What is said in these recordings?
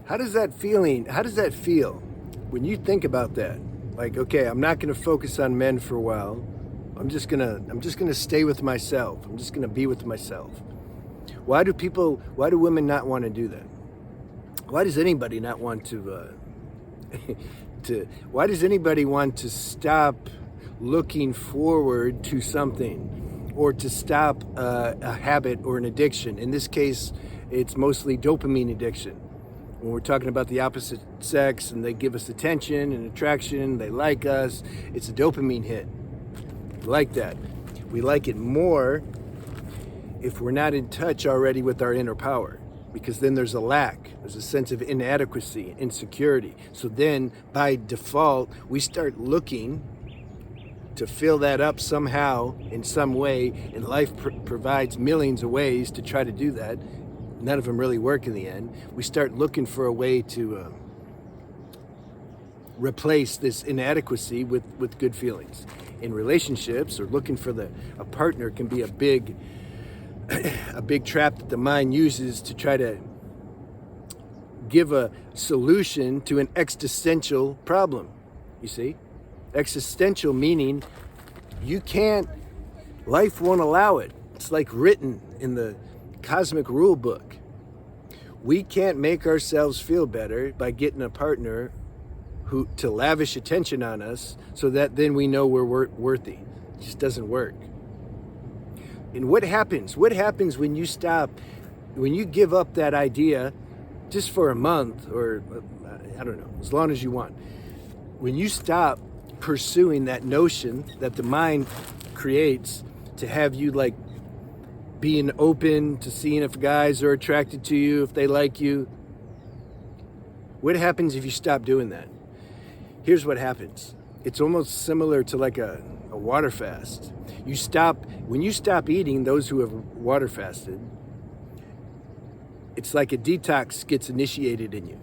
How does that feel when you think about that? Like, okay, I'm not going to focus on men for a while. I'm just going to stay with myself. I'm just going to be with myself. Why do women not want to do that? Why does anybody not want why does anybody want to stop looking forward to something, or to stop a habit or an addiction? In this case, it's mostly dopamine addiction. When we're talking about the opposite sex and they give us attention and attraction, they like us, it's a dopamine hit. We like that. We like it more if we're not in touch already with our inner power, because then there's a lack, there's a sense of inadequacy, insecurity. So then by default, we start looking to fill that up somehow, in some way, and life provides millions of ways to try to do that. None of them really work in the end. We start looking for a way to replace this inadequacy with good feelings. In relationships, or looking for a partner can be a big trap that the mind uses to try to give a solution to an existential problem. You see? Existential meaning life won't allow it. It's like written in the cosmic rule book. We can't make ourselves feel better by getting a partner to lavish attention on us so that then we know we're worthy. It just doesn't work. And what happens? What happens when you give up that idea just for a month, or I don't know, as long as you want? When you stop pursuing that notion that the mind creates to have you like being open to seeing if guys are attracted to you, if they like you. What happens if you stop doing that? Here's what happens. It's almost similar to like a water fast. When you stop eating, those who have water fasted, it's like a detox gets initiated in you.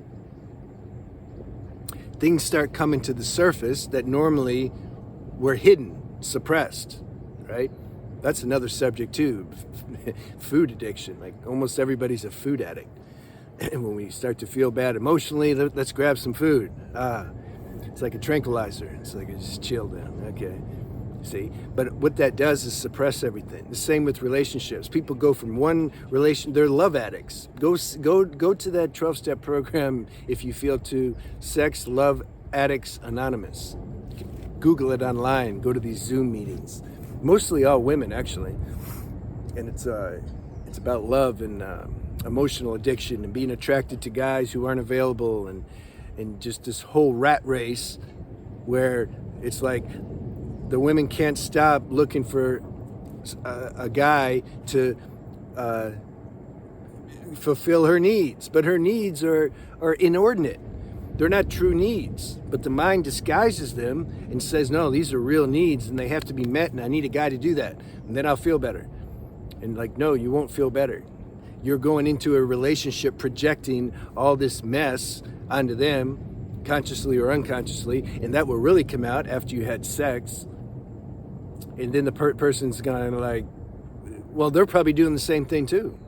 Things start coming to the surface that normally were hidden, suppressed, right? That's another subject too, food addiction. Like almost everybody's a food addict. And when we start to feel bad emotionally, let's grab some food. It's like a tranquilizer. It's like just chill down, okay? See? But what that does is suppress everything. The same with relationships. People go from one relation, they're love addicts. Go to that 12-step program if you feel to Sex Love Addicts Anonymous. Google it online, go to these Zoom meetings. Mostly all women, actually. And it's about love and emotional addiction and being attracted to guys who aren't available, and just this whole rat race where it's like the women can't stop looking for a guy to fulfill her needs. But her needs are inordinate. They're not true needs. But the mind disguises them and says, no, these are real needs and they have to be met, and I need a guy to do that. And then I'll feel better. And like, no, you won't feel better. You're going into a relationship projecting all this mess onto them, consciously or unconsciously, and that will really come out after you had sex. And then the person's going to like, well, they're probably doing the same thing too.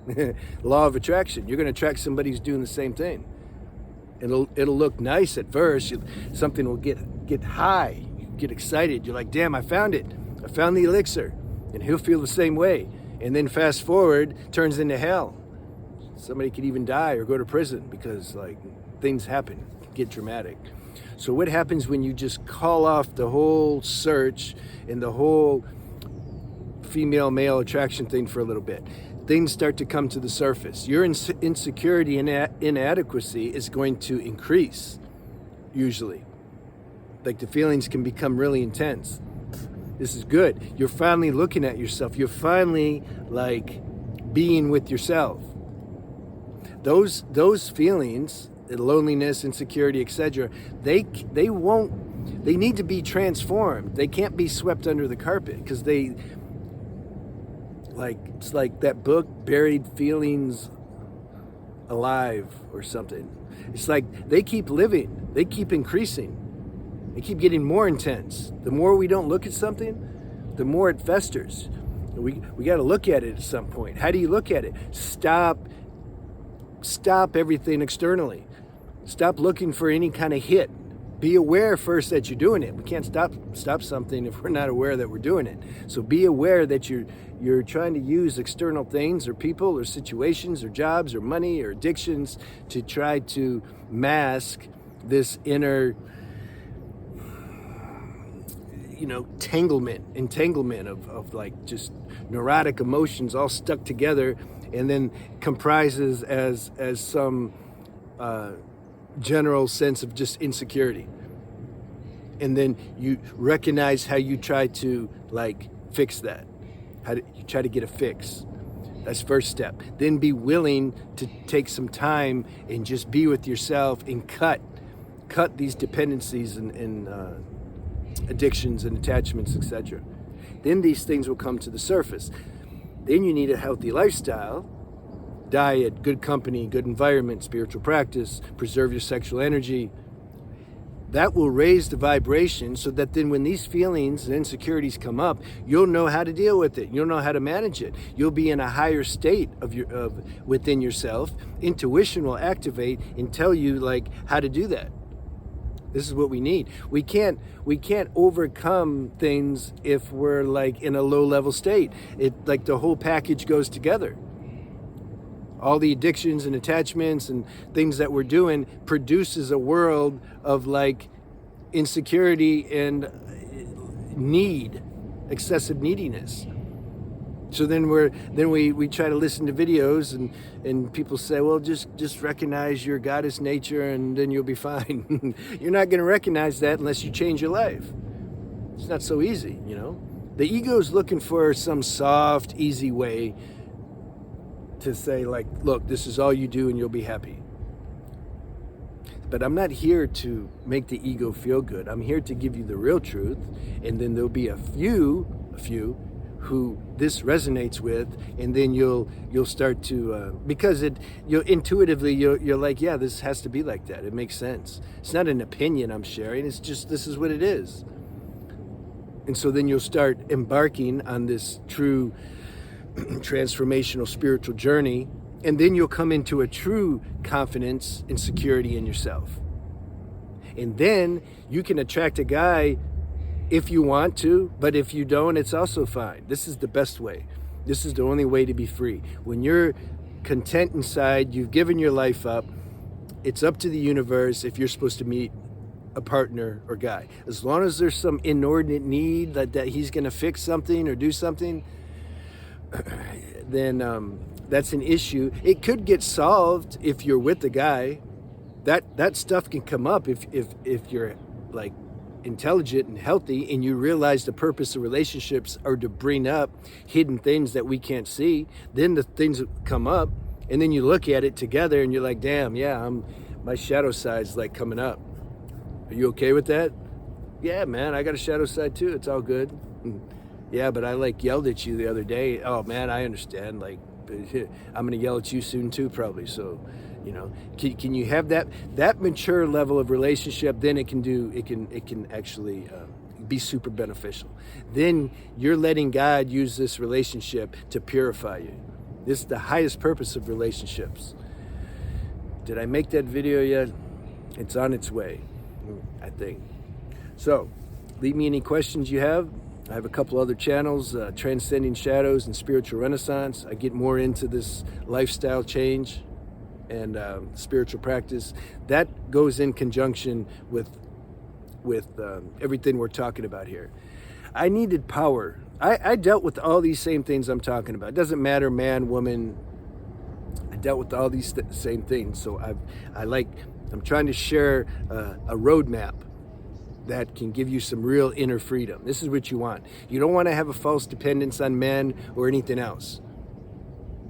Law of attraction. You're going to attract somebody who's doing the same thing. It'll look nice at first. Something will get high. You get excited. You're like, damn, I found it. I found the elixir. And he'll feel the same way. And then fast forward, turns into hell. Somebody could even die or go to prison because like things happen, get dramatic. So what happens when you just call off the whole search and the whole female-male attraction thing for a little bit? Things start to come to the surface. Your insecurity and inadequacy is going to increase, usually. Like the feelings can become really intense. This is good. You're finally looking at yourself. You're finally like being with yourself. Those feelings, loneliness, insecurity, etc., they need to be transformed. They can't be swept under the carpet because it's like that book, Buried Feelings Alive or something. It's like they keep living, they keep increasing, they keep getting more intense. The more we don't look at something, the more it festers. We got to look at it at some point. How do you look at it? Stop everything externally. Stop looking for any kind of hit. Be aware first that you're doing it. We can't stop something if we're not aware that we're doing it. So be aware that you're trying to use external things or people or situations or jobs or money or addictions to try to mask this inner, entanglement of like just neurotic emotions all stuck together, and then comprises as some general sense of just insecurity. And then you recognize how you try to like fix that. You try to get a fix. That's first step. Then be willing to take some time and just be with yourself and cut these dependencies and addictions and attachments, etc. Then these things will come to the surface. Then you need a healthy lifestyle. Diet, good company, good environment, spiritual practice, preserve your sexual energy. That will raise the vibration so that then when these feelings and insecurities come up, you'll know how to deal with it. You'll know how to manage it. You'll be in a higher state within yourself. Intuition will activate and tell you like how to do that. This is what we need. We can't overcome things if we're like in a low level state. It like the whole package goes together. All the addictions and attachments and things that we're doing produces a world of like insecurity and need, excessive neediness. So then we try to listen to videos and people say, well, just recognize your goddess nature and then you'll be fine. You're not going to recognize that unless you change your life. It's not so easy, The ego's looking for some soft, easy way to say like, look, this is all you do and you'll be happy. But I'm not here to make the ego feel good. I'm here to give you the real truth, and then there'll be a few who this resonates with, and then you'll start to because you'll intuitively you're like, yeah, this has to be like that. It makes sense. It's not an opinion I'm sharing. It's just this is what it is. And so then you'll start embarking on this true transformational spiritual journey, and then you'll come into a true confidence and security in yourself. And then you can attract a guy if you want to, but if you don't, it's also fine. This is the best way. This is the only way to be free. When you're content inside, you've given your life up, it's up to the universe if you're supposed to meet a partner or guy. As long as there's some inordinate need that he's going to fix something or do something, then that's an issue. It could get solved if you're with the guy. That stuff can come up if you're like intelligent and healthy and you realize the purpose of relationships are to bring up hidden things that we can't see. Then the things come up and then you look at it together and you're like, damn, yeah, my shadow side's like coming up. Are you okay with that? Yeah, man, I got a shadow side too. It's all good. Yeah, but I like yelled at you the other day. Oh man, I understand. Like, I'm gonna yell at you soon too, probably. So, can you have that mature level of relationship? Then it can actually be super beneficial. Then you're letting God use this relationship to purify you. This is the highest purpose of relationships. Did I make that video yet? It's on its way, I think. So, leave me any questions you have. I have a couple other channels, Transcending Shadows and Spiritual Renaissance. I get more into this lifestyle change and spiritual practice. That goes in conjunction with everything we're talking about here. I needed power. I dealt with all these same things I'm talking about. It doesn't matter, man, woman. I dealt with all these same things. So I'm trying to share a roadmap that can give you some real inner freedom. This is what you want. You don't want to have a false dependence on men or anything else.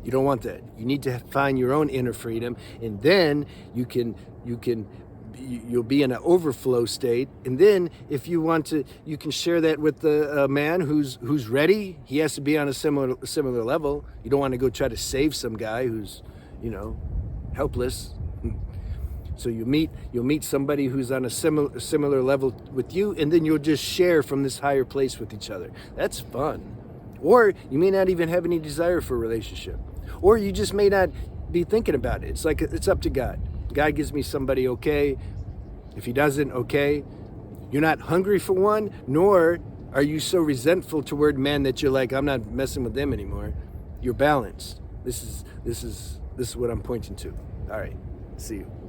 You don't want that. You need to find your own inner freedom, and then you'll be in an overflow state. And then if you want to, you can share that with the man who's ready. He has to be on a similar level. You don't want to go try to save some guy who's, helpless. So you'll meet somebody who's on a similar level with you, and then you'll just share from this higher place with each other. That's fun. Or you may not even have any desire for a relationship. Or you just may not be thinking about it. It's like, it's up to God. God gives me somebody, okay. If he doesn't, okay. You're not hungry for one, nor are you so resentful toward men that you're like, I'm not messing with them anymore. You're balanced. This is what I'm pointing to. All right. See you.